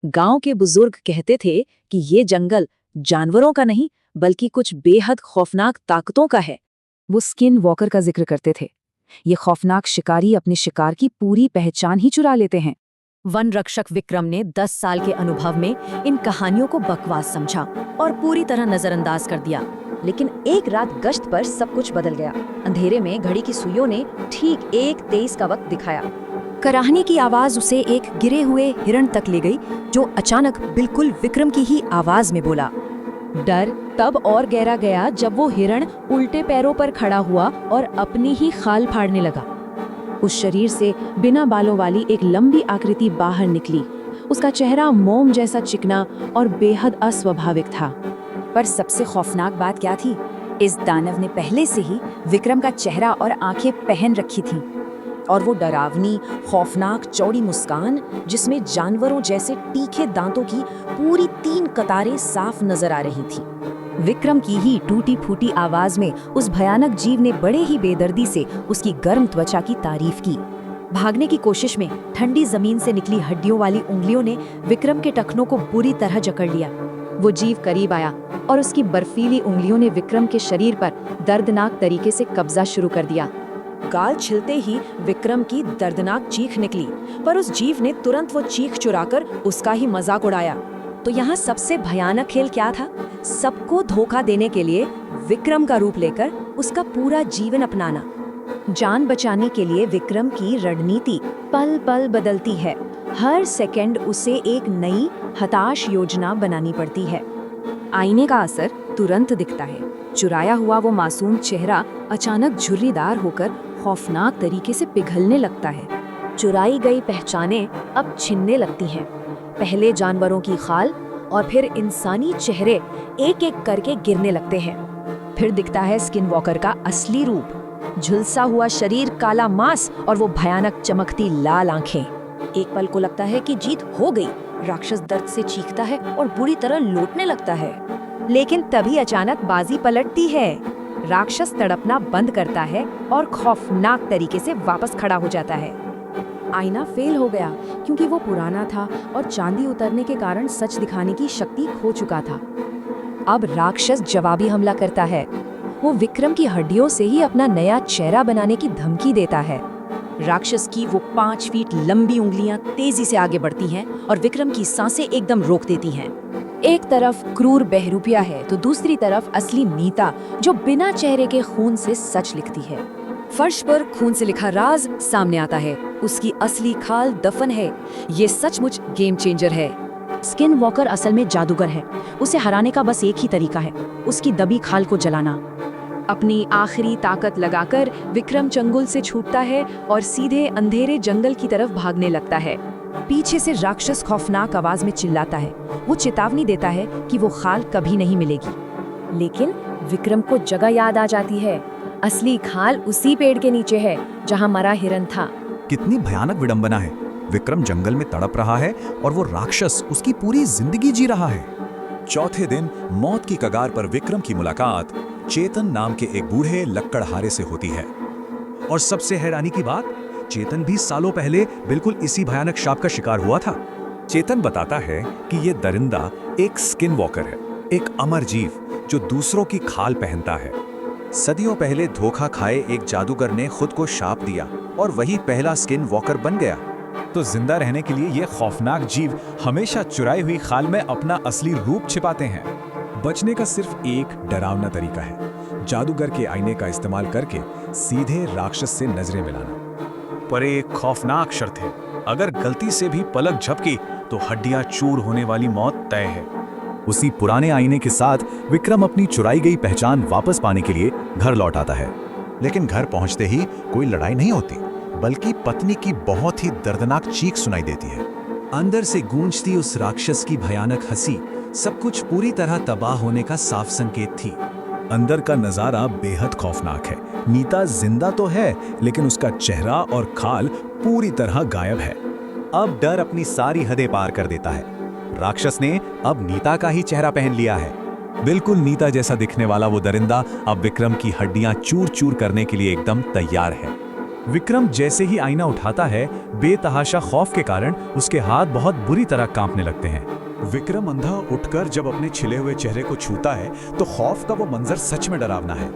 गांव के बुजुर्ग कहते थे कि ये जंगल जानवरों का नहीं बल्कि कुछ बेहद खौफनाक ताकतों का है। वो स्किन वॉकर का जिक्र करते थे। ये खौफनाक शिकारी अपने शिकार की पूरी पहचान ही चुरा लेते हैं। वन रक्षक विक्रम ने 10 साल के अनुभव में इन कहानियों को बकवास समझा और पूरी तरह नजरअंदाज कर दिया। लेकिन एक रात गश्त पर सब कुछ बदल गया। अंधेरे में घड़ी की सुइयों ने ठीक 1:23 का वक्त दिखाया। कराहने की आवाज उसे एक गिरे हुए हिरण तक ले गई, जो अचानक बिल्कुल विक्रम की ही आवाज में बोला। डर तब और गहरा गया जब वो हिरण उल्टे पैरों पर खड़ा हुआ और अपनी ही खाल फाड़ने लगा। उस शरीर से बिना बालों वाली एक लंबी आकृति बाहर निकली। उसका चेहरा मोम जैसा चिकना और बेहद अस्वाभाविक था। पर सबसे खौफनाक बात क्या थी? इस दानव ने पहले से ही विक्रम का चेहरा और आंखें पहन रखी थीं, और वो डरावनी, खौफनाक, चौड़ी मुस्कान जिसमें जानवरों जैसे तीखे दांतों की पूरी 3 कतारें साफ नजर आ रही थी। विक्रम की ही टूटी फूटी आवाज में उस भयानक जीव ने बड़े ही बेदर्दी से उसकी गर्म त्वचा की तारीफ की। भागने की कोशिश में ठंडी जमीन से निकली हड्डियों वाली उंगलियों ने विक्रम के टखनों को बुरी तरह जकड़ लिया। वो जीव करीब आया और उसकी बर्फीली उंगलियों ने विक्रम के शरीर पर दर्दनाक तरीके से कब्जा शुरू कर दिया। गाल छिलते ही विक्रम की दर्दनाक चीख निकली, पर उस जीव ने तुरंत वो चीख चुराकर उसका ही मजाक उड़ाया। तो यहाँ सबसे भयानक खेल क्या था? सबको धोखा देने के लिए विक्रम का रूप लेकर उसका पूरा जीवन अपनाना। जान बचाने के लिए विक्रम की रणनीति पल पल बदलती है। हर सेकंड उसे एक नई हताश योजना बनानी पड़ती है। आईने का असर तुरंत दिखता है। चुराया हुआ वो मासूम चेहरा अचानक झुर्रीदार होकर खौफनाक तरीके से पिघलने लगता है। चुराई गई पहचानें अब छिनने लगती हैं। पहले जानवरों की खाल और फिर इंसानी चेहरे एक एक करके गिरने लगते हैं। फिर दिखता है स्किन वॉकर का असली रूप, झुलसा हुआ शरीर, काला मांस और वो भयानक चमकती लाल आंखें। एक पल को लगता है कि जीत हो गई। राक्षस दर्द से चीखता है और बुरी तरह लौटने लगता है। लेकिन तभी अचानक बाजी पलटती है। राक्षस तड़पना बंद करता है और खौफनाक तरीके से वापस खड़ा हो जाता है। आईना फेल हो गया क्योंकि वो पुराना था और चांदी उतरने के कारण सच दिखाने की शक्ति खो चुका था। अब राक्षस जवाबी हमला करता है। वो विक्रम की हड्डियों से ही अपना नया चेहरा बनाने की धमकी देता है। राक्षस की वो 5 फीट लंबी उंगलियां तेजी से आगे बढ़ती हैं और विक्रम की सांसें एकदम रोक देती हैं। एक तरफ क्रूर बहरूपिया है तो दूसरी तरफ असली नीता, जो बिना चेहरे के खून से सच लिखती है। फर्श पर खून से लिखा राज सामने आता है। उसकी असली खाल दफन है। ये सचमुच गेम चेंजर है। स्किन वॉकर असल में जादूगर है। उसे हराने का बस एक ही तरीका है, उसकी दबी खाल को जलाना। अपनी आखिरी ताकत लगाकर विक्रम चंगुल से छूटता है और सीधे अंधेरे जंगल की तरफ भागने लगता है। पीछे से राक्षस खौफनाक आवाज में चिल्लाता है। वो चेतावनी देता है कि वो खाल कभी नहीं मिलेगी। लेकिन विक्रम को जगह याद आ जाती है। असली खाल उसी पेड़ के नीचे है जहां मरा हिरन था। कितनी भयानक विडंबना है। विक्रम जंगल में तड़प रहा है और वो राक्षस उसकी पूरी जिंदगी जी रहा है। चौथे दिन मौत की कगार पर विक्रम की मुलाकात चेतन नाम के एक बूढ़े लक्कड़हारे से होती है। और सबसे हैरानी की बात, चेतन भी सालों पहले बिल्कुल इसी भयानक शाप का शिकार हुआ था। चेतन बताता है कि ये दरिंदा एक स्किन वॉकर है, एक अमर जीव जो दूसरों की खाल पहनता है। सदियों पहले धोखा खाए एक जादूगर ने खुद को शाप दिया और वही पहला स्किन वॉकर बन गया। तो जिंदा रहने के लिए ये खौफनाक जीव हमेशा चुराई हुई खाल में अपना असली रूप छिपाते हैं। बचने का सिर्फ एक डरावना तरीका है, जादूगर के आईने का इस्तेमाल करके सीधे राक्षस से नजरें मिलाना। पर एक खौफनाक शर्त है, अगर गलती से भी पलक झपकी तो हड्डियां चूर होने वाली मौत तय है। उसी पुराने आईने के साथ विक्रम अपनी चुराई गई पहचान वापस पाने के लिए घर लौट आता है। लेकिन घर पहुंचते ही कोई लड़ाई नहीं होती, बल्कि पत्नी की बहुत ही दर्दनाक चीख सुनाई देती है। अंदर से गूंजती उस राक्षस की भयानक हंसी सब कुछ पूरी तरह तबाह होने का साफ संकेत थी। अंदर का नजारा बेहद खौफनाक है। नीता जिंदा तो है, लेकिन उसका चेहरा और खाल पूरी तरह गायब है। अब डर अपनी सारी हदें पार कर देता है। राक्षस ने अब नीता का ही चेहरा पहन लिया है। बिल्कुल नीता जैसा दिखने वाला वो दरिंदा अब विक्रम की हड्डियां चूर चूर करने के लिए एकदम तैयार है। विक्रम जैसे ही आईना उठाता है, बेतहाशा खौफ के कारण उसके हाथ बहुत बुरी तरह कांपने लगते हैं। विक्रम अंधा उठकर जब अपने छिले हुए चेहरे को छूता है तो खौफ का वो मंजर सच में डरावना है।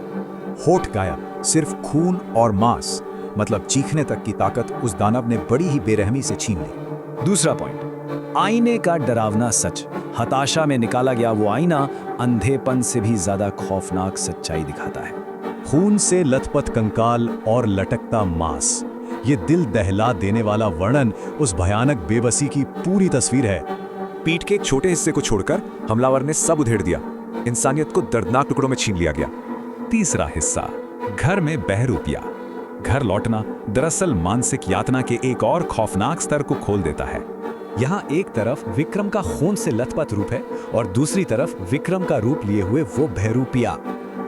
होठ गायब, सिर्फ खून और मांस, मतलब चीखने तक की ताकत उस दानव ने बड़ी ही बेरहमी से छीन ली। दूसरा पॉइंट, आईने का डरावना सच। हताशा में निकाला गया वो आईना अंधेपन से भी ज्यादा खौफनाक सच्चाई दिखाता है। खून से लथपथ कंकाल और लटकता मांस, ये दिल दहला देने वाला वर्णन उस भयानक बेबसी की पूरी तस्वीर है। पीठ के एक छोटे हिस्से को छोड़कर हमलावर ने सब उधेड़ दिया, इंसानियत को दर्दनाक टुकड़ों में छीन लिया गया। तीसरा हिस्सा, घर में बहरूपिया। घर लौटना दरअसल मानसिक यातना के एक और खौफनाक स्तर को खोल देता है। यहाँ एक तरफ विक्रम का खून से लथपथ रूप है और दूसरी तरफ विक्रम का रूप लिए हुए वो बहरूपिया।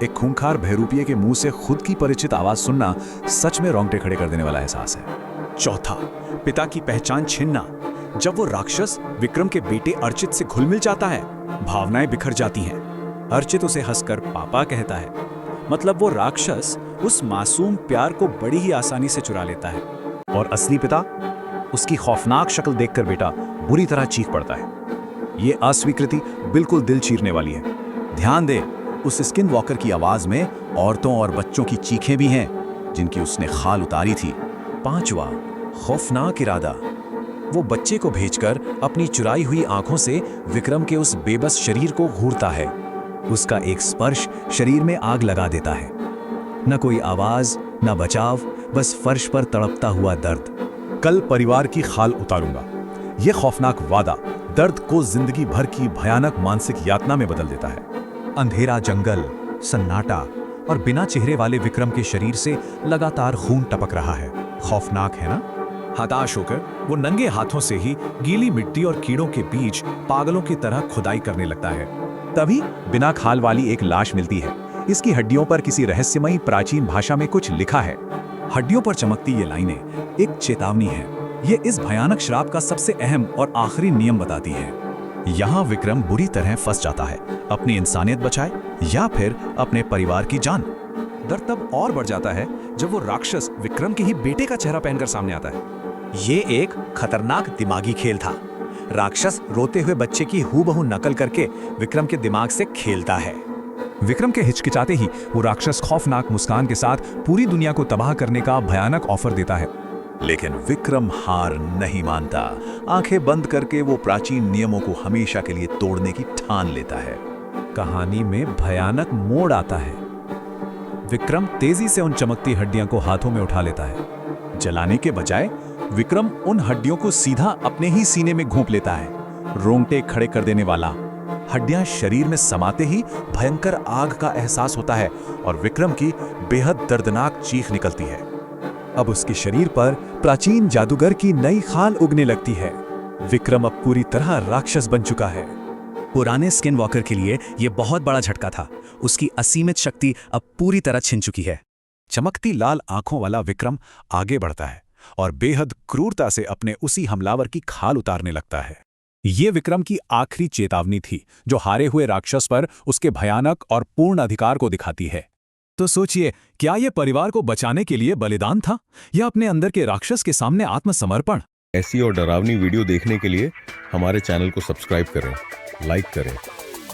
एक खूंखार बहरूपिये के मुंह से खुद की परिचित आवाज सुनना सच में रोंगटे खड़े कर देने वाला एहसास है। चौथा, पिता की पहचान छीनना। जब वो राक्षस विक्रम के बेटे अर्चित से घुल मिल जाता है, भावनाएं बिखर जाती हैं। अर्चित उसे हंसकर पापा कहता है, मतलब वो राक्षस उस मासूम प्यार को बड़ी ही आसानी से चुरा लेता है। और असली पिता, उसकी खौफनाक शक्ल देखकर बेटा बुरी तरह चीख पड़ता है। ये अस्वीकृति बिल्कुल दिल चीरने वाली है। ध्यान दे, उस स्किन वॉकर की आवाज में औरतों और बच्चों की चीखें भी हैं जिनकी उसने खाल उतारी थी। पांचवा, खौफनाक इरादा। वो बच्चे को भेजकर अपनी चुराई हुई आंखों से विक्रम के उस बेबस शरीर को घूरता है। उसका एक स्पर्श शरीर में आग लगा देता है। न कोई आवाज, न बचाव, बस फर्श पर तड़पता हुआ दर्द। कल परिवार की खाल उतारूंगा। यह खौफनाक वादा दर्द को जिंदगी भर की भयानक मानसिक यातना में बदल देता है। अंधेरा जंगल, सन्नाटा और बिना चेहरे वाले विक्रम के शरीर से लगातार खून टपक रहा है। खौफनाक है ना? हताश होकर वो नंगे हाथों से ही गीली मिट्टी और कीड़ों के बीच पागलों की तरह खुदाई करने लगता है। तभी बिना खाल वाली एक लाश मिलती है। इसकी हड्डियों पर किसी रहस्यमयी प्राचीन भाषा में कुछ लिखा है। हड्डियों पर चमकती ये लाइनें एक चेतावनी है। ये इस भयानक श्राप का सबसे अहम और आखिरी नियम बताती है। यहाँ विक्रम बुरी तरह फंस जाता है, अपनी इंसानियत बचाए या फिर अपने परिवार की जान। डर तब और बढ़ जाता है जब वो राक्षस विक्रम के ही बेटे का चेहरा पहनकर सामने आता है। ये एक खतरनाक दिमागी खेल था। राक्षस रोते हुए बच्चे की हूबहू नकल करके विक्रम के दिमाग से खेलता है। विक्रम के हिचकिचाते ही वो राक्षस खौफनाक मुस्कान के साथ पूरी दुनिया को तबाह करने का भयानक ऑफर देता है। लेकिन विक्रम हार नहीं मानता। आंखें बंद करके वो प्राचीन नियमों को हमेशा के लिए तोड़ने की ठान लेता है। कहानी में भयानक मोड़ आता है। विक्रम तेजी से उन चमकती हड्डियों को हाथों में उठा लेता है। जलाने के बजाय विक्रम उन हड्डियों को सीधा अपने ही सीने में घोंप लेता है। रोंगटे खड़े कर देने वाला। हड्डियां शरीर में समाते ही भयंकर आग का एहसास होता है और विक्रम की बेहद दर्दनाक चीख निकलती है। अब उसके शरीर पर प्राचीन जादूगर की नई खाल उगने लगती है। विक्रम अब पूरी तरह राक्षस बन चुका है। पुराने स्किन वॉकर के लिए यह बहुत बड़ा झटका था। उसकी असीमित शक्ति अब पूरी तरह छिन चुकी है। चमकती लाल आंखों वाला विक्रम आगे बढ़ता है और बेहद क्रूरता से अपने उसी हमलावर की खाल उतारने लगता है। ये विक्रम की आखिरी चेतावनी थी, जो हारे हुए राक्षस पर उसके भयानक और पूर्ण अधिकार को दिखाती है। तो सोचिए, क्या यह परिवार को बचाने के लिए बलिदान था या अपने अंदर के राक्षस के सामने आत्मसमर्पण? ऐसी और डरावनी वीडियो देखने के लिए हमारे चैनल को सब्सक्राइब करें, लाइक करें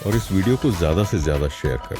और इस वीडियो को ज़्यादा से ज़्यादा शेयर करें।